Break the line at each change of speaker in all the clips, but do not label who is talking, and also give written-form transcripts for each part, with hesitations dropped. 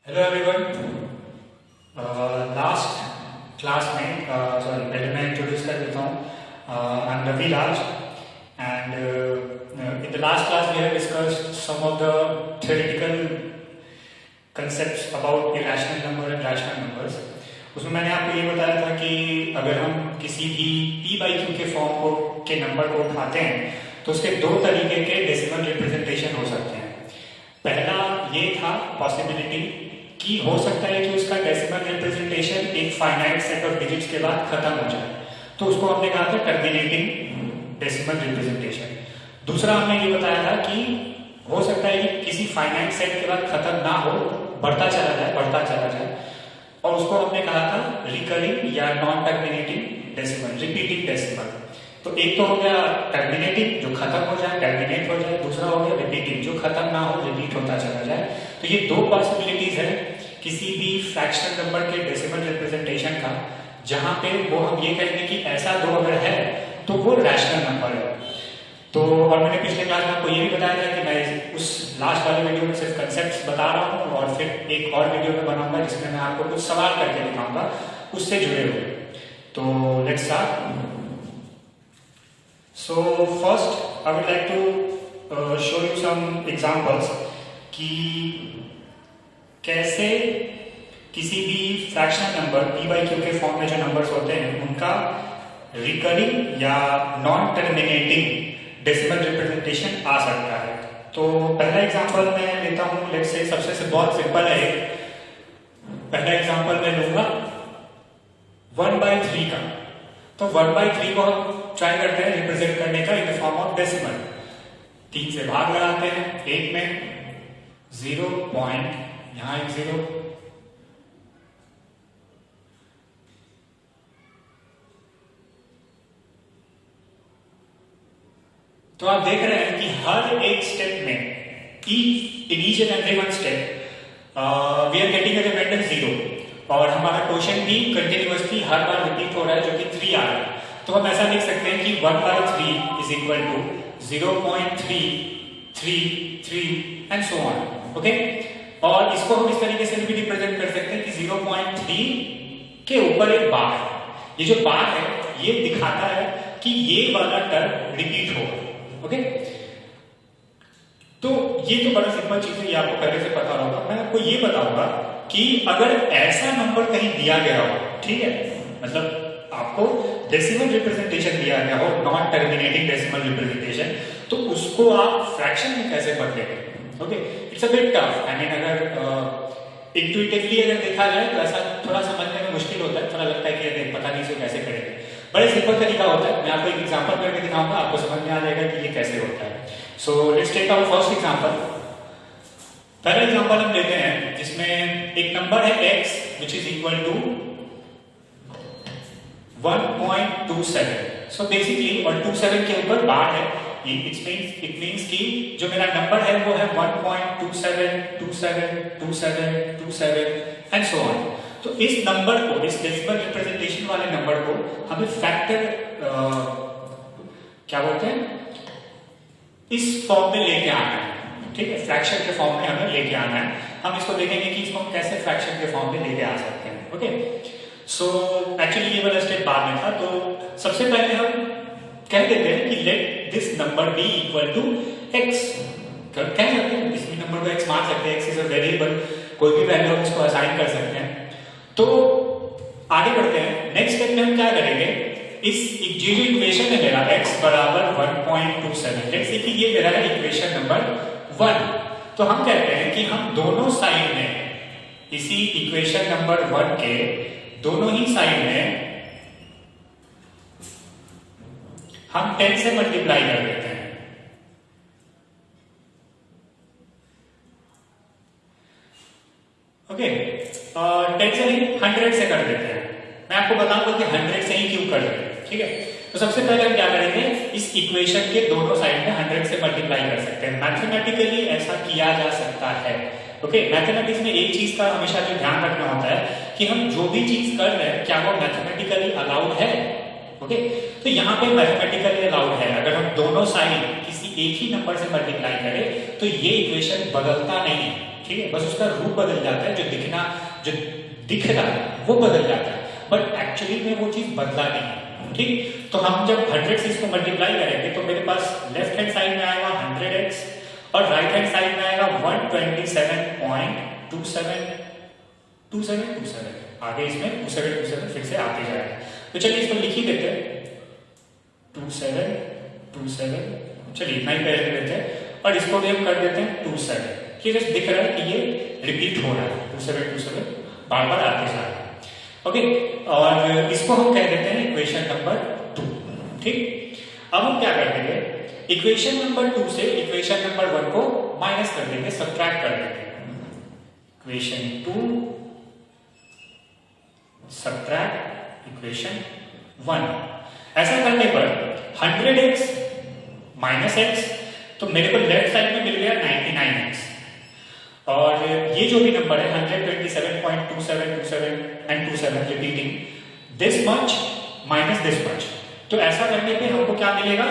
Hello everyone. Last class में पहले मैं इंट्रोड्यूस कर देता हूँ। I am Ravi Raj and in the last class we have discussed some of the theoretical concepts about irrational number and rational numbers. उसमें मैंने आपको ये बताया था कि अगर हम किसी भी p बाई क्यू के फॉर्म को के नंबर को उठाते हैं तो उसके दो तरीके के डेसिमल रिप्रेजेंटेशन हो सकते हैं। पहला ये था पॉसिबिलिटी कि हो सकता है कि उसका डेसिमल रिप्रेजेंटेशन एक फाइनाइट सेट ऑफ डिजिट्स के बाद खत्म हो जाए, तो उसको हमने कहा था टर्मिनेटिंग डेसिमल रिप्रेजेंटेशन। दूसरा हमने ये बताया था कि हो सकता है कि किसी फाइनाइट सेट के बाद खत्म ना हो, बढ़ता चला जाए और उसको हमने कहा था रिकरिंग या non terminating decimal, repeating decimal. तो एक तो हो गया टर्मिनेटिंग जो खत्म हो जाए, टर्मिनेट हो जाए, दूसरा हो गया रिपीटिंग जो खत्म ना हो, रिपीट होता चला जाए। तो ये दो पॉसिबिलिटीज है किसी भी फ्रैक्शनल नंबर के डेसिमल रिप्रेजेंटेशन का, जहां पे वो हम ये कहेंगे कि ऐसा दो अगर है तो वो रैशनल नंबर है। तो और मैंने पिछले क्लास में आपको ये भी बताया था कि मैं उस लास्ट वाले वीडियो में सिर्फ कंसेप्ट्स बता रहा हूँ और फिर एक और वीडियो में बनाऊंगा जिसमें मैं आपको कुछ सवाल करके दिखाऊंगा उससे जुड़े हुए। तो let's start. So first, I would like to show you some examples कि कैसे किसी भी fractional number p by Q के फॉर्म में जो नंबर्स होते हैं उनका रिकरिंग या नॉन टर्मिनेटिंग डेसिमल रिप्रेजेंटेशन आ सकता है। तो पहला एग्जांपल मैं लेता हूँ, लेट्स से सबसे से बहुत सिंपल है। पहला एग्जांपल मैं लूंगा 1/3 का। तो 1/3 को हम ट्राई करते हैं रिप्रेजेंट करने का in the form of decimal. 3 से भाग लगाते हैं, 1 में 0 पॉइंट, यहां एक 0, तो आप देख रहे हैं कि हर एक स्टेप में in each and every one step we are getting a reminder 0 और हमारा क्वेश्चन भी कंटिन्यूअसली हर बार रिपीट हो रहा है जो कि 3 आ रहा है। तो हम ऐसा लिख सकते हैं कि 1/3 is equal to 0.333 and so on. Okay, और इसको हम इस तरीके से भी रिप्रेजेंट कर सकते हैं कि 0.3 के ऊपर एक बार है। ये जो बार है ये दिखाता है कि ये वाला टर्म रिपीट होगा। ओके, तो ये तो बड़ा सिंपल चीज है, ये आपको पहले से पता होगा। मैं आपको ये बताऊंगा कि अगर ऐसा नंबर कहीं दिया गया हो, ठीक है, मतलब आपको डेसिमल रिप्रेजेंटेशन दिया गया हो, नॉन टर्मिनेटिंग डेसिमल रिप्रेजेंटेशन, तो उसको आप फ्रैक्शन में कैसे बदलेंगे? Okay, it's a bit tough. I mean अगर इंट्यूटिवली अगर देखा जाए तो ऐसा थोड़ा समझने में मुश्किल होता है, थोड़ा लगता है कि अरे पता नहीं इसको कैसे करेंगे। बड़े सिंपल तरीका होता है, मैं आपको एक एग्जांपल करके दिखाऊंगा, आपको समझ में आ जाएगा कि ये कैसे होता है। So let's take our first example. पहला एग्जांपल हम लेते हैं जिसमें एक नंबर है x which is equal to 1.27। So basically 127 के ऊपर बार है, इट मींस कि जो मेरा नंबर है वो है 1.27 27 27 27 एंड सो ऑन। तो इस नंबर को, इस डेसिमल रिप्रेजेंटेशन वाले नंबर को हमें फैक्टर क्या बोलते हैं, इस फॉर्म में लेके आना है। ठीक है, फ्रैक्शन के फॉर्म में हमें लेके आना है। हम इसको देखेंगे कि इसको हम कैसे फ्रैक्शन के फॉर्म में लेके आ सकते हैं। ओके, सो एक्चुअली ये वाला स्टेप बाद में था। तो सबसे पहले हम कह देते हैं कि let this number be equal to x। कह सकते हैं इस नंबर को x मान सकते हैं, x इज अ वेरिएबल, कोई भी वैल्यू हम इसको असाइन कर सकते हैं। तो आगे बढ़ते हैं। नेक्स्ट स्टेप में हम क्या करेंगे, इस जो इक्वेशन है मेरा x बराबर 1.27, लेट्स से कि ये मेरा है इक्वेशन नंबर 1। तो हम कहते हैं कि हम दोनों साइड में, इसी इक्वेशन नंबर 1 के दोनों ही साइड में हम 10 से मल्टीप्लाई कर देते हैं। ओके, 10 से नहीं 100 से कर देते हैं। मैं आपको बताऊंगा कि 100 से ही क्यों कर रहे हैं। ठीक है, तो सबसे पहले हम क्या करेंगे, इस इक्वेशन के दोनों साइड में 100 से मल्टीप्लाई कर सकते हैं। मैथमेटिकली ऐसा किया जा सकता है। ओके, मैथमेटिक्स में एक चीज का हमेशा जो ध्यान रखना होता है कि हम जो भी चीज कर रहे हैं क्या वो मैथमेटिकली अलाउड है। ओके, तो यहाँ पे मैथमेटिकली अलाउड है। अगर हम दोनों साइड किसी एक ही नंबर से मल्टीप्लाई करें तो ये इक्वेशन बदलता नहीं है। ठीक है, बस उसका रूप बदल जाता है, जो दिख रहा है वो बदल जाता है, बट एक्चुअली में वो चीज बदला नहीं है। ठीक, तो हम जब 100 से इसको मल्टीप्लाई करेंगे तो मेरे पास लेफ्ट हैंड साइड में आएगा 100x और राइट हैंड साइड में आएगा 127.2727, आगे इसमें 2727 फिर से आते जाएगा। तो चलिए इसको लिख ही देते हैं 2727, चलिए इतना ही पहले देते हैं और इसको भी हम कर देते हैं 27। ये जस्ट दिख रहा है कि ये रिपीट हो रहा है, 2727 बार बार आते जा रहा है। ओके, और इसको हम कह देते हैं इक्वेशन नंबर 2। ठीक, अब हम क्या कर देंगे, इक्वेशन नंबर 2 से इक्वेशन नंबर 1 को माइनस कर देंगे, सब्ट्रैक्ट कर देंगे। इक्वेशन 2 सब्ट्रैक्ट इक्वेशन 1, ऐसा करने पर 100x माइनस x, तो मेरे को लेफ्ट साइड में मिल गया 99x, और ये जो भी नंबर है 127.2727 and 27 repeating this much minus this much, तो ऐसा करने पे हमको क्या मिलेगा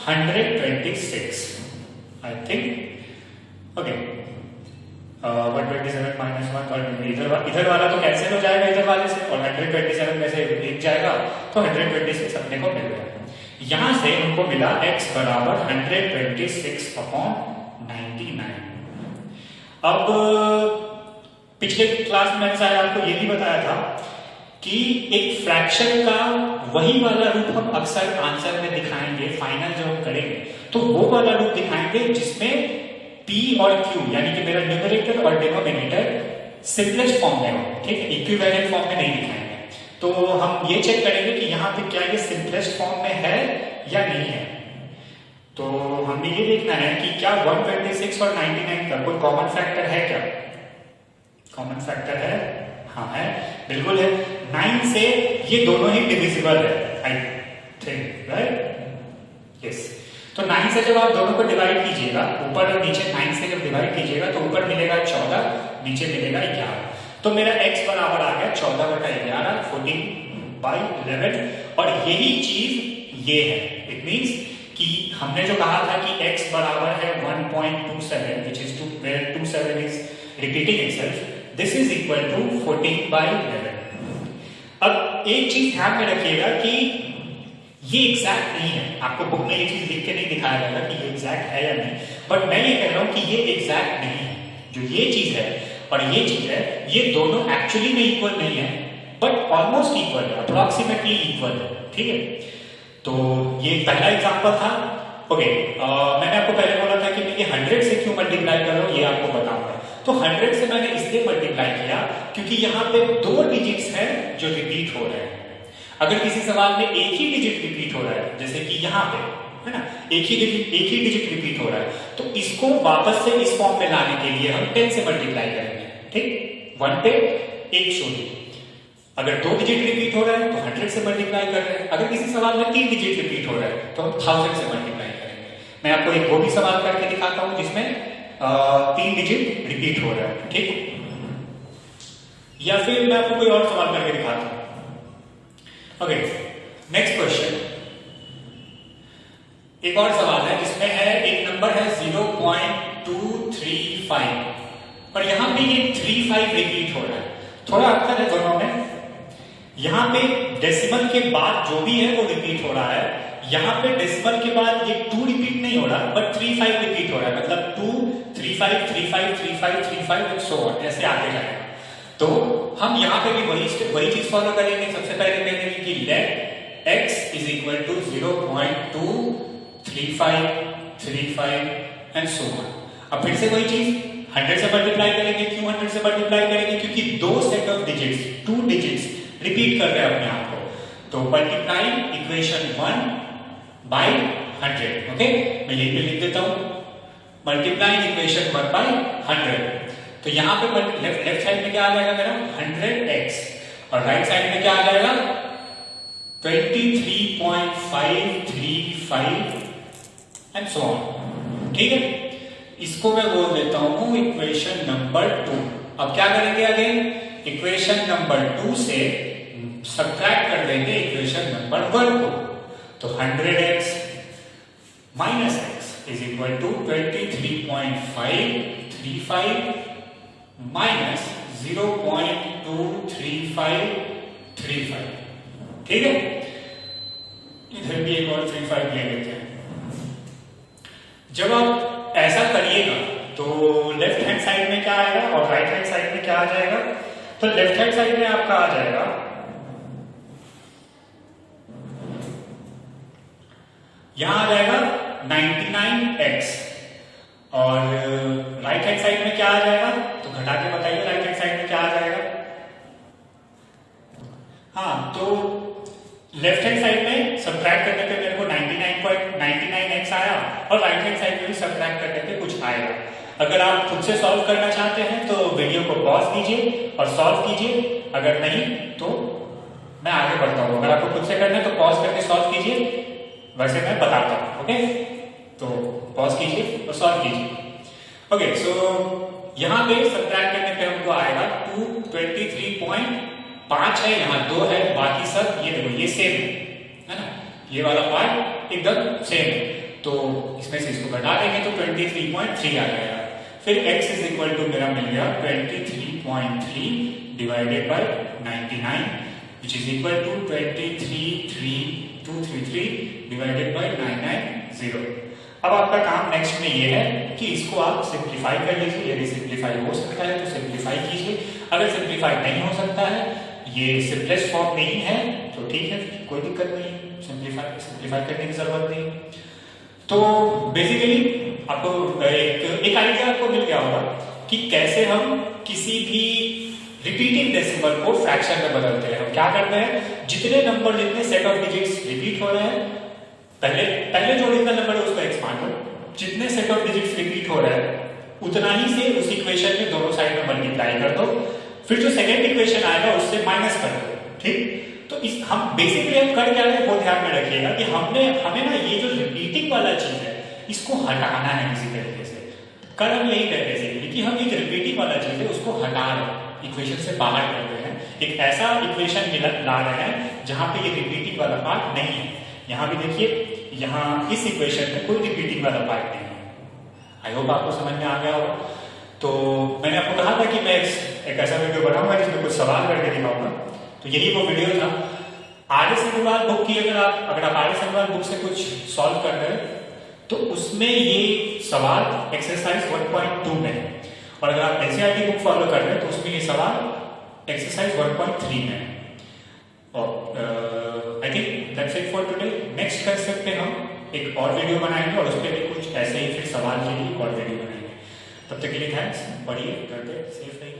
126 आई थिंक। ओके, 127 माइनस 1 और इधर वाला तो कैंसिल हो जाएगा इधर वाले से, और 127 में से एक जाएगा तो 126 अपने को मिल गया। यहां से हमको मिला x बराबर 126/99। अब पिछले क्लास में मैंने शायद आपको ये भी बताया था कि एक फ्रैक्शन का वही वाला रूप हम अक्सर आंसर में दिखाएंगे, फाइनल जो हम करेंगे तो वो वाला रूप दिखाएंगे जिसमें p और q यानी कि मेरा न्यूमरेटर और डिनोमिनेटर सिंपलेस्ट फॉर्म में हो। ठीक है, इक्विवेलेंट फॉर्म में नहीं दिखाएंगे। तो हम ये चेक करेंगे कि यहाँ पे क्या ये सिंपलेस्ट फॉर्म में है या नहीं है। तो हमें ये देखना है कि क्या 126 और 99 का कोई कॉमन फैक्टर है क्या? कॉमन फैक्टर है, हाँ है, बिल्कुल है। 9 से ये दोनों ही डिविजिबल है आई थिंक, राइट? यस। तो 9 से जब आप दोनों को डिवाइड कीजिएगा, ऊपर और नीचे 9 से जब डिवाइड कीजिएगा तो ऊपर मिलेगा 14, नीचे मिलेगा 11। तो मेरा x बराबर आ गया 14/11, 14/11, और यही चीज ये है। इट मींस कि हमने जो कहा था कि x बराबर है 1.27 which is 2 where 27 is repeating itself, this is equal to 14/11। अब एक चीज ध्यान में रखिएगा कि ये एग्जैक्ट नहीं है, आपको बुक में ये चीज लिख के नहीं दिखाया जाएगा कि ये एग्जैक्ट है या नहीं, बट मैं ये कह रहा हूं कि ये एग्जैक्ट नहीं है। जो ये चीज है और ये चीज है, ये दोनों एक्चुअली में इक्वल नहीं है, बट ऑलमोस्ट इक्वल है, अप्रोक्सीमेटली इक्वल है। ठीक है, तो ये पहला एग्जांपल था। ओके, मैंने आपको पहले बोला था कि मैं ये 100 से क्यों मल्टीप्लाई कर रहा हूं ये आपको बताऊंगा। तो 100 से मैंने इसलिए मल्टीप्लाई किया क्योंकि यहाँ पे 2 डिजिट्स हैं जो रिपीट हो रहे हैं। अगर किसी सवाल में एक ही डिजिट रिपीट हो रहा है, जैसे कि यहाँ पे है ना, एक ही डिजिट रिपीट हो रहा है, तो इसको वापस से इस फॉर्म में लाने के लिए हम 10 से मल्टीप्लाई करेंगे। ठीक, 1 पे 1 शून्य। अगर 2 डिजिट रिपीट हो रहा है तो 100 से मल्टीप्लाई कर रहे हैं। अगर किसी सवाल में 3 डिजिट रिपीट हो रहा है तो हम 1000 से मल्टीप्लाई करेंगे। मैं आपको एक वो भी सवाल करके दिखाता हूं जिसमें 3 डिजिट रिपीट हो रहा है। ठीक, या फिर मैं आपको कोई और सवाल करके दिखाता हूं। ओके, नेक्स्ट क्वेश्चन, एक और सवाल है जिसमें है एक नंबर है 0.235 और यहां पे ये 35 रिपीट हो रहा है। थोड़ा अंतर है दोनों में, यहां पे डेसिमल के बाद जो भी है वो रिपीट हो रहा है, यहां पे डेसिमल के बाद ये 2 रिपीट नहीं हो रहा बट 35 रिपीट हो रहा है, मतलब 2 35 35 35 35 and so on, ऐसे आगे जाएगा। तो हम यहाँ पे भी वही चीज फॉलो करेंगे। सबसे पहले कहेंगे कि late x is equal to 0.235 35 and so on। अब फिर से वही चीज 100 से मल्टीप्लाई करेंगे। क्यों 100 से मल्टीप्लाई करेंगे? क्योंकि 2 set of digits, 2 digits repeat कर रहे हैं अपने आप को। तो मल्टीप्लाई इक्वेशन 1 by 100। ओके, मैं यही पे लिख देता हूं, मल्टीप्लाई इक्वेशन 1 by 100। तो यहां पे लेफ्ट साइड में क्या आ जाएगा मेरा 100x और राइट साइड में क्या आ जाएगा 23.535 एंड सो ऑन। ठीक है, इसको मैं बोल देता हूं इक्वेशन नंबर 2। अब क्या करेंगे अगेन, इक्वेशन नंबर 2 से सब्ट्रैक्ट कर देंगे इक्वेशन नंबर 1 को। तो 100x minus x is equal to 23.535 minus 0.23535। ठीक है, इधर भी एक और 35 ले लेते हैं। जब आप ऐसा करिएगा तो लेफ्ट हैंड साइड में क्या आएगा और राइट हैंड साइड में क्या आ जाएगा? तो लेफ्ट हैंड साइड में आपका आ जाएगा यहां आ जाएगा 99x, और राइट हैंड साइड में क्या आ जाएगा? तो घटा के बताइए राइट हैंड साइड में क्या आ जाएगा? हाँ, तो लेफ्ट हैंड साइड में सब्ट्रैक्ट करने पे मेरे को 99.99x आया, और राइट हैंड साइड में भी सब्ट्रैक्ट करने पे कुछ आएगा। अगर आप खुद से सॉल्व करना चाहते हैं तो वीडियो को पॉज कीजिए और सॉल्व कीजिए, अगर नहीं तो मैं आगे बढ़ता हूं। अगर आपको खुद से करना है तो पॉज करके सॉल्व कीजिए, वैसे मैं बताता हूं। ओके, तो पॉज कीजिए और सॉल्व कीजिए। ओके, सो यहां पे सब्ट्रैक्ट करने पे हमको आएगा 223.5 है, यहाँ 2 है, बाकी सब ये देखो ये सेम है ना, ये वाला पार्ट एकदम सेम है। तो इसमें से इसको घटा देंगे तो 23.3 आ जाएगा। फिर x इज इक्वल टू मेरा मिल गया 23.3 divided by 99 which is equal to 23.233 divided by 990। अब आपका काम नेक्स्ट में ये है कि इसको आप सिंप्लीफाई कर लीजिए। यदि सिंप्लीफाई हो सकता है तो सिंप्लीफाई कीजिए, अगर सिंप्लीफाई नहीं हो सकता है, ये सिंपलेस्ट फॉर्म नहीं है, तो ठीक है, कोई दिक्कत नहीं, सिंप्लीफाई करने की जरूरत नहीं। तो बेसिकली आपको एक आइडिया आपको मिल गया होगा कि कैसे हम किसी भी रिपीटिंग डेसिमल को फ्रैक्शन में बदलते हैं। हम क्या करते हैं, जितने नंबर, जितने सेट ऑफ डिजिट्स रिपीट हो रहे हैं, पहले जो ओरिजिनल नंबर है उसको एक्सपांड करो, जितने सेट ऑफ डिजिट्स रिपीट हो रहे हैं उतना ही से उस इक्वेशन में दोनों साइड में मल्टीप्लाई कर दो, फिर जो सेकेंड इक्वेशन आएगा उससे माइनस कर दो। ठीक, तो इस हम बेसिकली हम कर क्या रहे हैं वो ध्यान में रखिएगा कि हमें ना ये जो रिपीटिंग वाला चीज है इसको हटाना है किसी तरीके से। कर हम यही कर रहे हैं कि हम एक रिपीटिंग वाला चीज है उसको हटा रहे हैं, इक्वेशन से बाहर कर रहे हैं, एक ऐसा इक्वेशन ला रहे हैं जहां पे ये रिपीटिंग वाला पार्ट नहीं है। यहाँ भी देखिए, यहाँ इस इक्वेशन में कोई रिपीटिंग वाला पार्ट नहीं है। आई होप आपको समझ में आ गया होगा। तो मैंने आपको कहा था कि मैं एक ऐसा वीडियो बनाऊंगा जिसमें कुछ सवाल करके दिखाऊंगा, तो यही वो वीडियो था। आर्य सेमवाल बुक की अगर आप आर्य सेमवाल बुक से कुछ सॉल्व कर रहे हैं तो उसमें ये सवाल एक्सरसाइज 1.2 में है, और अगर आप एनसीईआरटी बुक फॉलो कर रहे हैं तो उसमें ये सवाल एक्सरसाइज 1.3 में है। और I think that's it for today. Next concept पे हम एक और वीडियो बनाएंगे और उस पर भी कुछ ऐसे ही फिर सवाल के लिए और वीडियो बनाएंगे। तब तक के लिए थैंक्स, पढ़िए, करते, सेफ रहिए।